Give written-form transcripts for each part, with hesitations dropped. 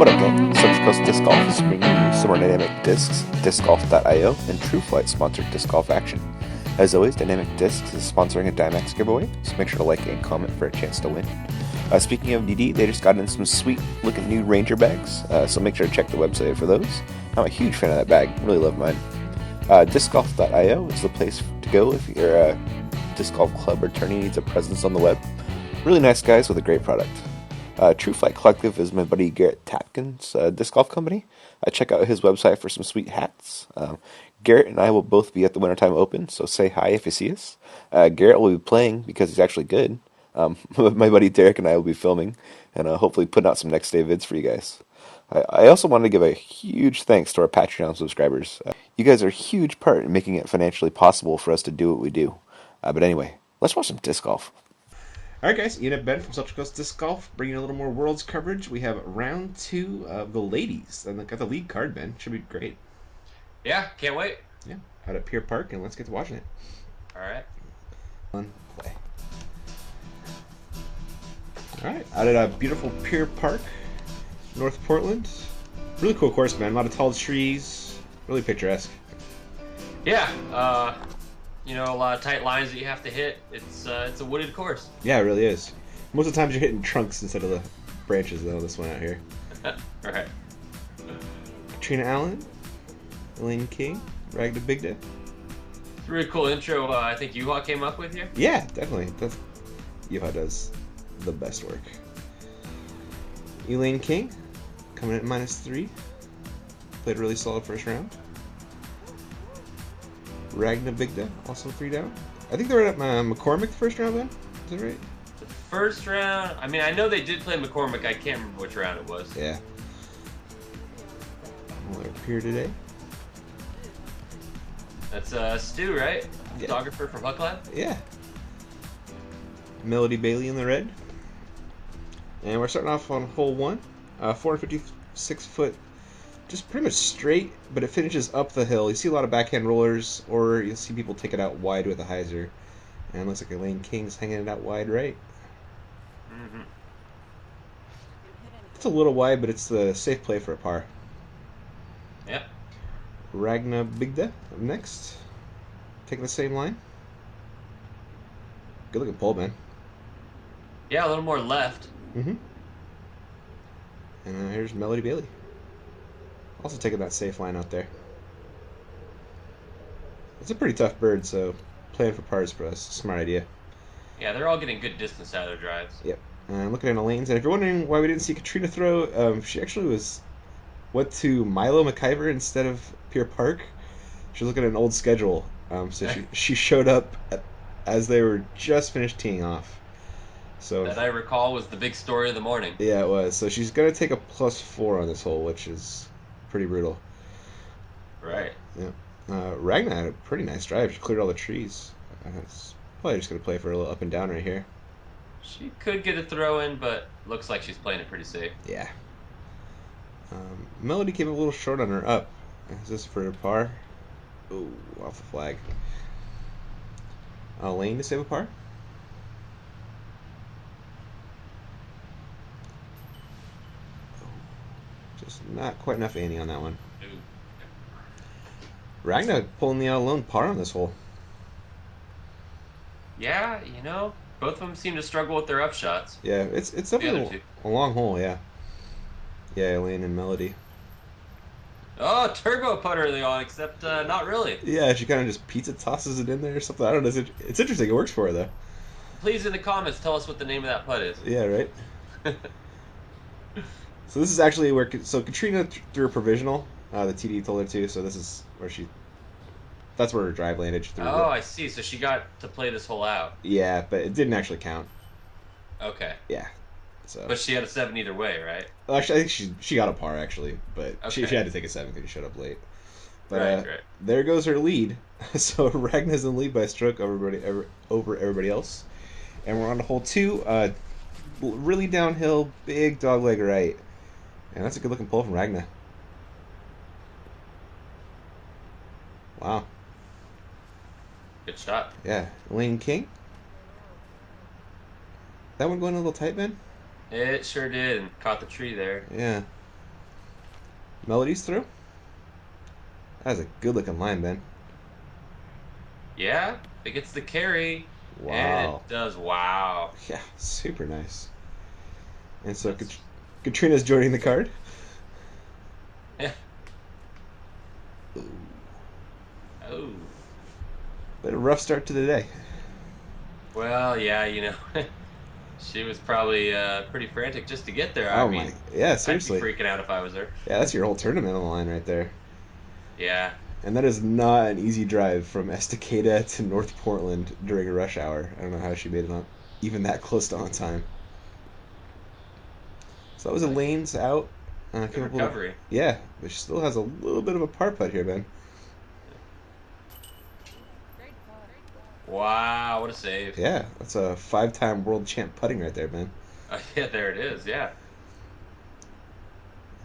What up, gang? Central Coast Disc Golf is bringing you some more dynamic discs, discgolf.io, and True Flight sponsored disc golf action. As always, Dynamic Discs is sponsoring a Dimax giveaway, so make sure to like and comment for a chance to win. Speaking of DD, they just got in some sweet looking new Ranger bags, so make sure to check the website for those. I'm a huge fan of that bag, really love mine. Discgolf.io is the place to go if you're a disc golf club or tourney needs a presence on the web. Really nice guys with a great product. True Flight Collective is my buddy Garrett Tapkin's disc golf company. Check out his website for some sweet hats. Garrett and I will both be at the Wintertime Open, so say hi if you see us. Garrett will be playing because he's actually good. My buddy Derek and I will be filming and hopefully putting out some next day vids for you guys. I also wanted to give a huge thanks to our Patreon subscribers. You guys are a huge part in making it financially possible for us to do what we do. But anyway, let's watch some disc golf. Alright guys, Ian and Ben from Central Coast Disc Golf, bringing a little more Worlds coverage. We have round 2 of the ladies, and got the lead card, Ben. Should be great. Yeah, can't wait. Yeah, out at Pier Park, and let's get to watching it. Alright. Play. Alright, out at a beautiful Pier Park, North Portland. Really cool course, man. A lot of tall trees, really picturesque. Yeah, a lot of tight lines that you have to hit. It's a wooded course. Yeah, it really is. Most of the times you're hitting trunks instead of the branches, though, this one out here. Alright. Catrina Allen, Elaine King, Ragna Big Day. It's a really cool intro I think Yuha came up with here. Yeah, definitely. Yuha does the best work. Elaine King, coming in at -3. Played a really solid first round. Ragna Big Day, also 3 down. I think they were at McCormick the first round, then? Is that right? The first round, I know they did play McCormick. I can't remember which round it was. Yeah. Well, they're here today. That's Stu, right? Yeah. Photographer from Huck Lab? Yeah. Melodie Bailey in the red. And we're starting off on hole 1. 456 foot, just pretty much straight, but it finishes up the hill. You see a lot of backhand rollers, or you'll see people take it out wide with a hyzer. And it looks like Elaine King's hanging it out wide right. Mm-hmm. It's a little wide, but it's the safe play for a par. Yep. Ragna Bigda up next. Taking the same line. Good looking pull, man. Yeah, a little more left. Mm-hmm. And here's Melodie Bailey. Also taking that safe line out there. It's a pretty tough bird, so playing for pars for us, smart idea. Yeah, they're all getting good distance out of their drives. Yep. Looking at Elaine's, and if you're wondering why we didn't see Catrina throw, she actually went to Milo McIver instead of Pier Park. She was looking at an old schedule, so she showed up as they were just finished teeing off. So that I recall was the big story of the morning. Yeah, it was. So she's gonna take a +4 on this hole, which is pretty brutal. Right. Yeah. Ragna had a pretty nice drive. She cleared all the trees. It's probably just gonna play for a little up and down right here. She could get a throw in, but looks like she's playing it pretty safe. Yeah. Melodie came a little short on her up. Is this for a par? Oh, off the flag. Lane to save a par. Just not quite enough ante on that one. Ragna pulling the out alone par on this hole. Yeah, both of them seem to struggle with their upshots. Yeah, it's definitely a long hole, yeah. Yeah, Elaine and Melodie. Oh, turbo putter early on, except not really. Yeah, she kind of just pizza tosses it in there or something. I don't know. It's interesting. It works for her, though. Please, in the comments, tell us what the name of that putt is. Yeah, right? So this is actually where... So Catrina threw a provisional. The TD told her to, so this is where she... That's where her drive landed. She threw I see. So she got to play this hole out. Yeah, but it didn't actually count. Okay. Yeah. So. But she had a 7 either way, right? Well, actually, I think she got a par, actually. But okay. she had to take a 7 because she showed up late. But right. There goes her lead. So Ragna's in the lead by a stroke over everybody else. And we're on to hole 2. Really downhill, big dogleg right. And that's a good looking pull from Ragna. Wow. Good shot. Yeah. Elaine King. That one going a little tight, Ben? It sure did, and caught the tree there. Yeah. Melodie's through. That was a good looking line, Ben. Yeah, it gets the carry, and Wow. it does. Wow. Yeah, super nice. And so That's Catrina's joining the card. yeah. Ooh. Oh. But a rough start to the day. Well, yeah, she was probably pretty frantic just to get there. I Oh my. mean, Yeah, I'd be seriously. freaking out if I was her. Yeah, that's your whole tournament on the line right there. Yeah. And that is not an easy drive from Estacada to North Portland during a rush hour. I don't know how she made it on even that close to on time. So that was Nice. Elaine's out. Good Capable of, recovery. yeah, but she still has a little bit of a par putt here, Ben. Wow, what a save. Yeah, that's a five-time world champ putting right there, Ben. Yeah, there it is. Yeah.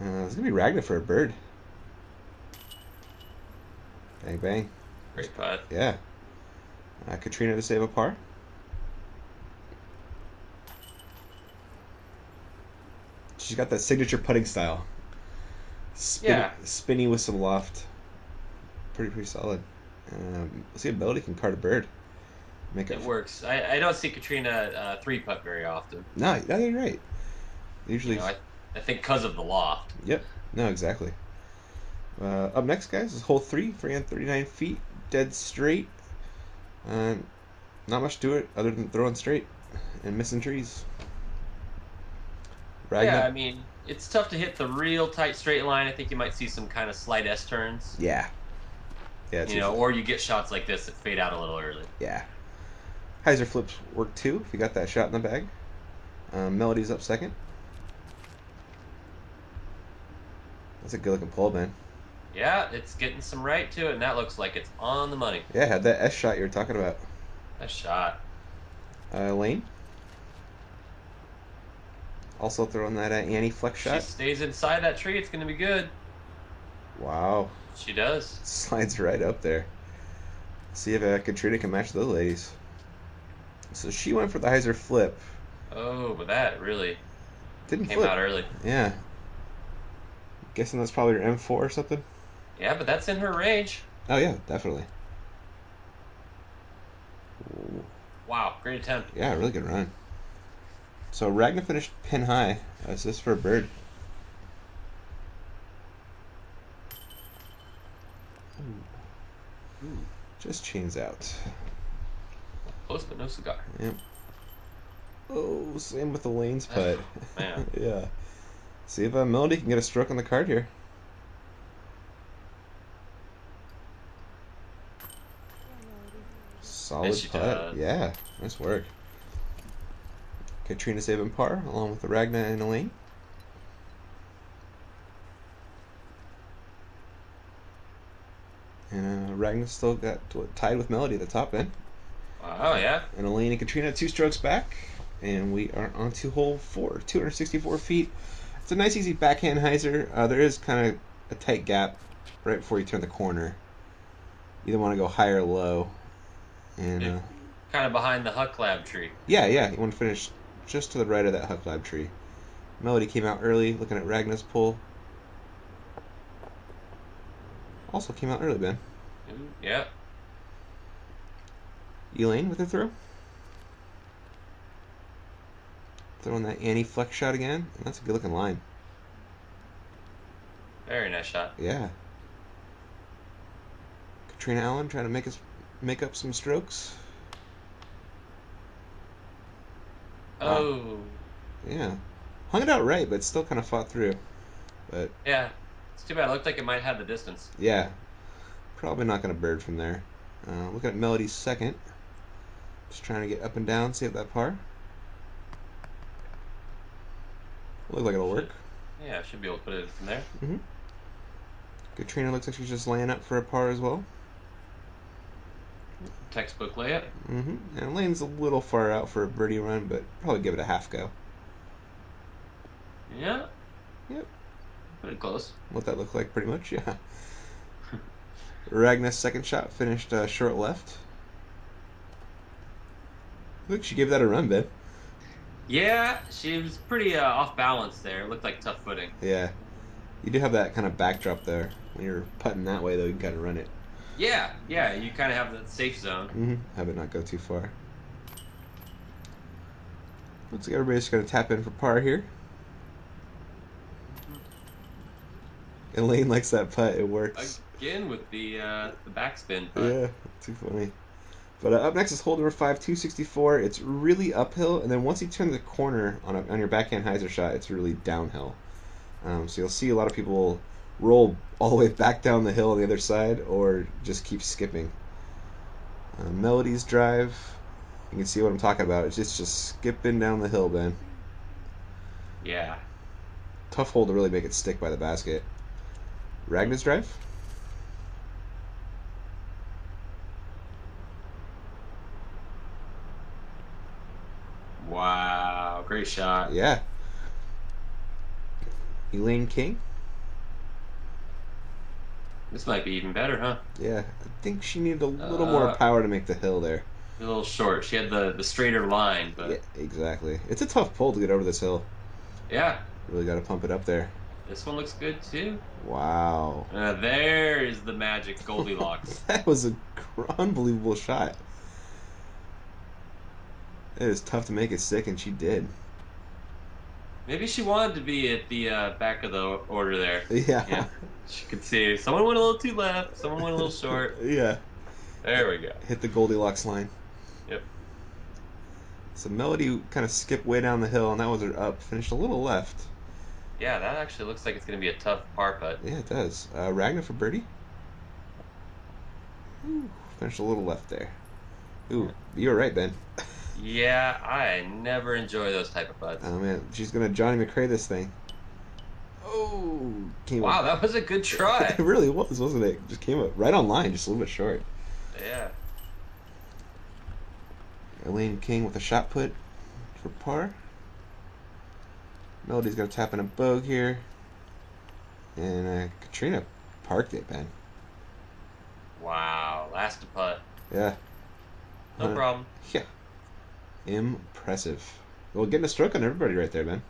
It's gonna be Ragna for a bird. Bang bang. Great putt. Yeah. Catrina to save a par. She's got that signature putting style. Yeah, Spinny with some loft. Pretty solid. Let's see if Melody can card a bird. Make it. it works. I don't see Katrina three putt very often. No, you're right. You Usually, know, I think because of the loft. yep. No, exactly. Up next, guys, is hole 339 feet, dead straight. Uh, Not much to it other than throwing straight and missing trees. Yeah, Ragna, I mean, it's tough to hit the real tight straight line. I think you might see some kind of slight S turns, yeah, yeah, it's usually or you get shots like this that fade out a little early. yeah. Hyzer flips work too if you got that shot in the bag. Melody's up second. That's a good looking pull, man. Yeah, it's getting some right to it, and that looks like it's on the money. Yeah, had that S shot you were talking about. Nice shot. Lane also throwing that Annie flex If she shot. stays inside that tree, it's going to be good. Wow, She does. slides right up there. See if Catrina can match those ladies. So she went for the Hyzer flip. Oh, but that really Didn't came flip. out early. Yeah. Guessing that's probably your M4 or something. Yeah, but that's in her range. Oh yeah, definitely. Ooh. Wow, great attempt. Yeah, really good run. So Ragna finished pin high. Assist for a bird. Ooh. Ooh, Just chains out. close but no cigar. Yep. Oh, same with the lanes putt. Man. Yeah. See if Melody can get a stroke on the card here. Solid Yes, she putt. does. Yeah, nice work. Catrina saving par along with the Ragna and Elaine. And Ragna still got tied with Melody at the top end. Wow, yeah. And Elaine and Catrina 2 strokes back. And we are on to hole 4, 264 feet. It's a nice, easy backhand hyzer. There is kind of a tight gap right before you turn the corner. You either want to go high or low. And Kind of behind the Huck Lab tree. yeah, you want to finish just to the right of that Huck Lab tree. Melody came out early, looking at Ragna's pull. Also came out early, Ben. Ooh, yeah. Elaine with her throw. Throwing that Annie flex shot again. And that's a good looking line. Very nice shot. Yeah. Catrina Allen trying to make up some strokes. Wow. Oh. Yeah. Hung it out right, but still kind of fought through. But Yeah. It's too bad. It looked like it might have the distance. yeah, probably not going to bird from there. Looking at Melody's second. Just trying to get up and down, save that par. Look like it'll work. Yeah, should be able to put it from there. Mm-hmm. Catrina looks like she's just laying up for a par as well. Textbook layup. Mm-hmm. And Lane's a little far out for a birdie run, but probably give it a half go. Yeah. Yep. Pretty close. What that looked like, pretty much, yeah. Ragna's second shot finished short left. Look, she gave that a run, Ben. Yeah, she was pretty off balance there. Looked like tough footing. Yeah. You do have that kind of backdrop there. When you're putting that way, though, you can kind of run it. Yeah, yeah. You kind of have that safe zone. Have it not go too far. Looks like everybody's going to tap in for par here. Elaine likes that putt. It works. Again with the backspin putt. Yeah, too funny. But up next is hole number 5, 264. It's really uphill, and then once you turn the corner on your backhand hyzer shot, it's really downhill. So you'll see a lot of people roll all the way back down the hill on the other side, or just keep skipping. Melodie's drive, you can see what I'm talking about. It's just skipping down the hill, Ben. Yeah. Tough hole to really make it stick by the basket. Ragna's drive. Wow, great shot. Yeah. Elaine King. This might be even better, huh? Yeah, I think she needed a little more power to make the hill there. A little short. She had the straighter line, but Yeah, exactly. It's a tough pull to get over this hill. yeah. Really got to pump it up there. This one looks good too. Wow. There is the magic Goldilocks. That was an unbelievable shot. It is tough to make it stick, and she did. Maybe she wanted to be at the back of the order there. Yeah. Yeah. She could see someone went a little too left, someone went a little short. Yeah. There we go. Hit the Goldilocks line. Yep. So Melodie kind of skipped way down the hill, and that was her up. Finished a little left. Yeah, that actually looks like it's going to be a tough par putt. Yeah, it does. Ragna for birdie. Ooh, finished a little left there. Ooh, you were right, Ben. Yeah, I never enjoy those type of putts. Oh man, she's gonna Johnny McRae this thing. Oh, came Wow, up. that was a good try. It really was, wasn't it? Just came up right on line, just a little bit short. Yeah. Elaine King with a shot put for par. Melodie's gonna tap in a bogue here, and Catrina parked it, Ben. Wow, last putt. Yeah. No problem. Yeah. Impressive. Well, getting a stroke on everybody right there, man.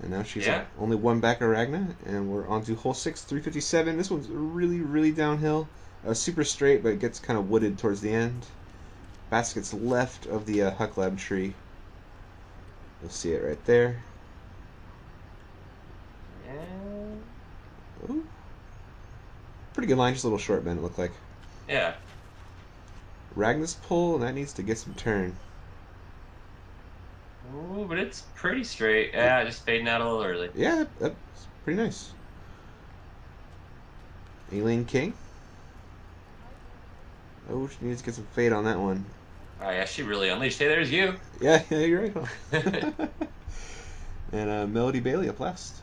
And now she's only one back of Ragna, and we're on to hole 6, 357. This one's really, really downhill. Super straight, but it gets kind of wooded towards the end. Basket's left of the Huck Lab tree. You'll see it right there. Yeah. Ooh. Pretty good line, just a little short bend, it looked like. Yeah. Ragna's pull, and that needs to get some turn. Ooh, but it's pretty straight. Yeah, just fading out a little early. Yeah, that's pretty nice. Elaine King. Oh, she needs to get some fade on that one. Oh, yeah, she really unleashed. Hey, there's you. Yeah, you're right. Huh? And Melodie Bailey up last.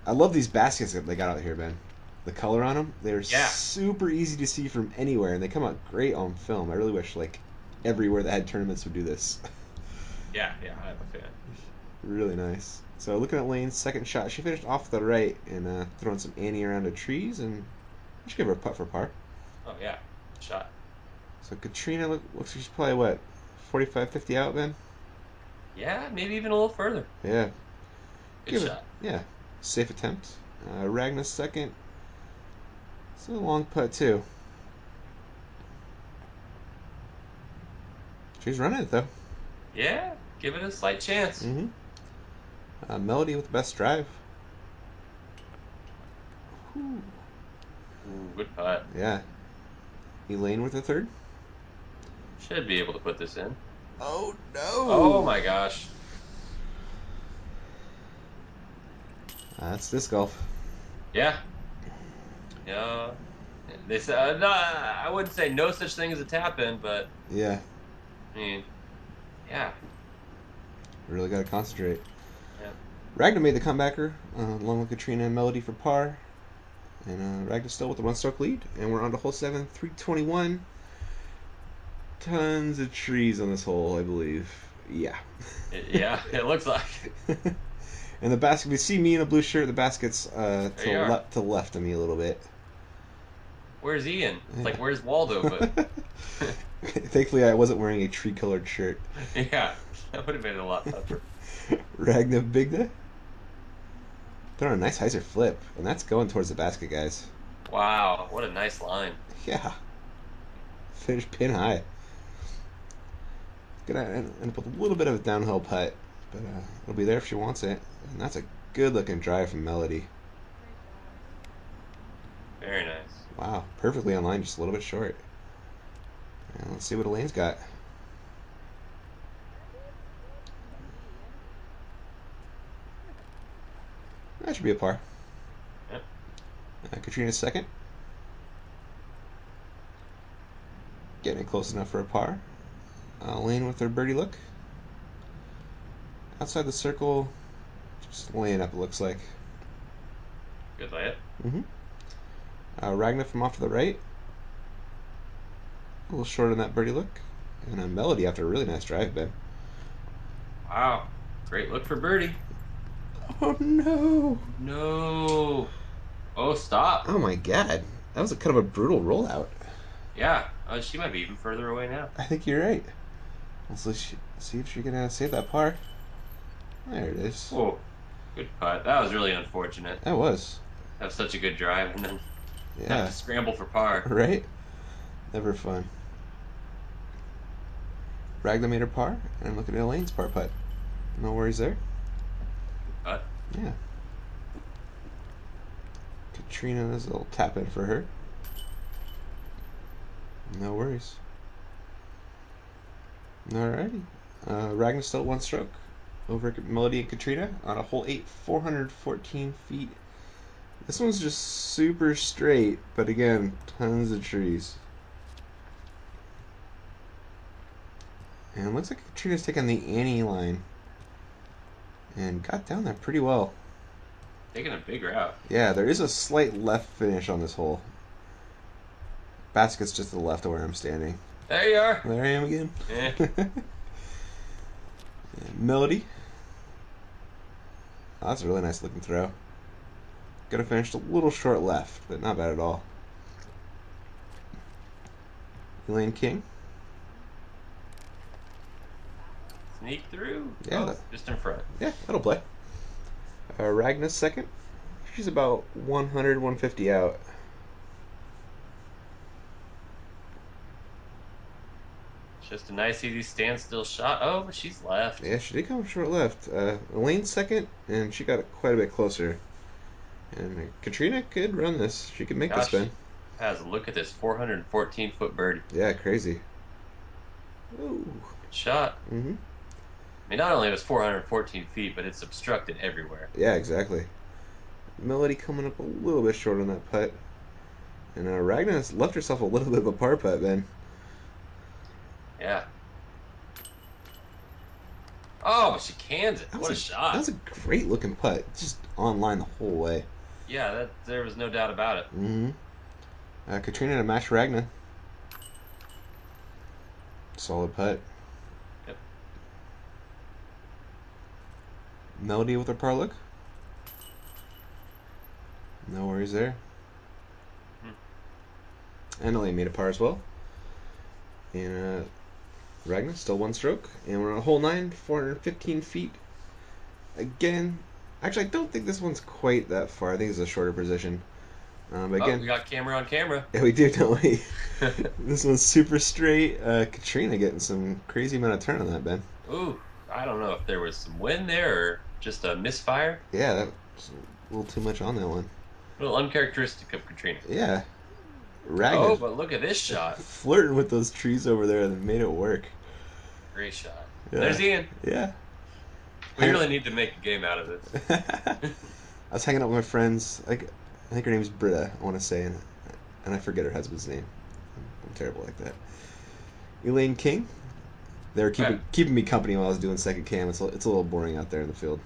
I love these baskets that they got out here, Ben. The color on them, they're super easy to see from anywhere, and they come out great on film. I really wish, like, everywhere that had tournaments would do this. Yeah, I'm a fan. Really nice. So looking at Lane's second shot, she finished off the right and throwing some Annie around the trees, and I should give her a putt for par. Oh, yeah. Shot. So Catrina looks like she's probably, what, 45, 50 out, Ben? Yeah, maybe even a little further. Yeah. Good shot. Yeah. Safe attempt. Ragna's second. It's a long putt, too. She's running it, though. Yeah, give it a slight chance. Mm-hmm. Melodie with the best drive. Ooh, good putt. Yeah. Elaine with the third. Should be able to put this in. Oh, no. Oh, my gosh. That's disc golf. Yeah. Yeah. They said, no, I wouldn't say no such thing as a tap in, but Yeah. I mean, yeah. Really got to concentrate. Yeah. Ragna made the comebacker along with Catrina and Melodie for par. And Ragna's still with the one-stroke lead. And we're on to hole 7, 321. Tons of trees on this hole, I believe. Yeah. It looks like. And the basket, you see me in a blue shirt, the basket's to the left of me a little bit. Where's Ian? It's like, where's Waldo? But thankfully, I wasn't wearing a tree-colored shirt. Yeah, that would have made it a lot tougher. Ragna Bigda. Throwing a nice hyzer flip, and that's going towards the basket, guys. Wow, what a nice line. Yeah. Finish pin high. Gonna end up with a little bit of a downhill putt, but it'll be there if she wants it. And that's a good looking drive from Melodie. Very nice. Wow, perfectly on line, just a little bit short. And let's see what Elaine's got. That should be a par. Yep. Catrina's second. Getting it close enough for a par. Elaine with her birdie look. Outside the circle, just laying up, it looks like. Good layup. Ragna from off to the right. A little short on that birdie look. And a Melodie after a really nice drive, Ben. Wow. Great look for birdie. Oh no! No. Oh, stop. Oh my god. That was a kind of a brutal rollout. Yeah. Oh, she might be even further away now. I think you're right. Let's see if she can save that par. There it is. Oh, good putt. That was really unfortunate. That was. Have such a good drive and then have Yeah. to scramble for par. Right? Never fun. Ragna made her par, and look at Elaine's par putt. No worries there. Good putt. Yeah. Catrina, there's a little tap in for her. No worries. Alrighty. Ragna's still at one stroke over Melodie and Catrina on a hole 8, 414 feet. This one's just super straight, but again, tons of trees. And it looks like Catrina's taking the Annie line and got down there pretty well. Taking a big route. Yeah, there is a slight left finish on this hole. Basket's just to the left of where I'm standing. There you are. There I am again. Yeah. Melodie. Oh, that's a really nice looking throw. Could have finished a little short left, but not bad at all. Elaine King. Sneak through. Yeah, Oh, just in front. Yeah, that'll play. Ragna's second. She's about 100, 150 out. Just a nice, easy standstill shot. Oh, but she's left. Yeah, she did come short left. Elaine's second, and she got quite a bit closer. And Catrina could run this. She could make this spin. Has a look at this 414-foot birdie. Yeah, crazy. Ooh. Good shot. Mm-hmm. I mean, not only was 414 feet, but it's obstructed everywhere. Yeah, exactly. Melodie coming up a little bit short on that putt. And Ragna's left herself a little bit of a par putt, Ben. Yeah. Oh, but she cans it. What a shot. That was a great looking putt. Just on line the whole way. Yeah, there was no doubt about it. Mm-hmm. Catrina to match Ragna. Solid putt. Yep. Melodie with her par look. No worries there. And Elaine made a par as well. And Ragna still one stroke. And we're on hole 9, 415 feet. Again, actually, I don't think this one's quite that far. I think it's a shorter position. But again, we got camera on camera. Yeah, we do, don't we? This one's super straight. Catrina getting some crazy amount of turn on that, Ben. Ooh, I don't know if there was some wind there or just a misfire. Yeah, that's a little too much on that one. A little uncharacteristic of Catrina. Yeah. Ragna. Oh, but look at this shot. Flirting with those trees over there that made it work. Great shot. Yeah. There's Ian. Yeah. We really need to make a game out of this. I was hanging out with my friends. I think her name's Britta, I want to say, and I forget her husband's name. I'm terrible like that. Elaine King. They were keeping me company while I was doing second cam. It's a little boring out there in the field.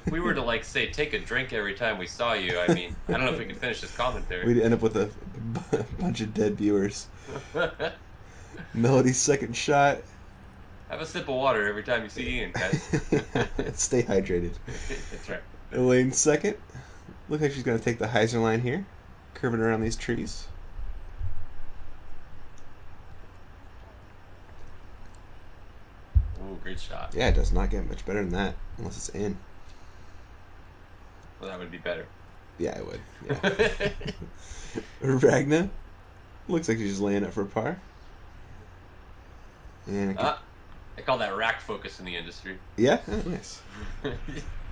If we were to, say, take a drink every time we saw you, I mean, I don't know if we could finish this commentary. We'd end up with a bunch of dead viewers. Melodie's second shot. Have a sip of water every time you see Ian, guys. Stay hydrated. That's right. Elaine's second. Looks like she's going to take the hyzer line here. Curving around these trees. Ooh, great shot. Yeah, it does not get much better than that, unless it's in. Well, that would be better. Yeah, I would. Yeah. Ragna. Looks like she's just laying it for a par. And I call that rack focus in the industry. yeah, oh, nice.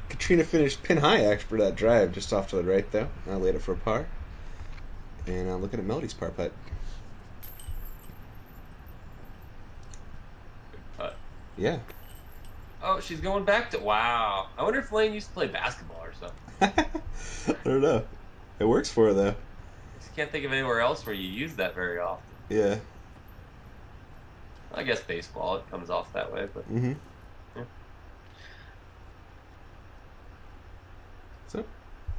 Catrina finished pin high actually for that drive, just off to the right though. I laid it for a par. And I'm looking at Melodie's par putt. Good putt. Yeah. Oh, she's going back to... Wow. I wonder if Lane used to play basketball or something. I don't know. It works for her though. I just can't think of anywhere else where you use that very often. Yeah. I guess baseball, it comes off that way, but... Mm-hmm. Yeah. So,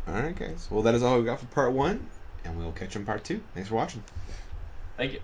alright guys. Well, that is all we got for part 1. And we'll catch you in part 2. Thanks for watching. Thank you.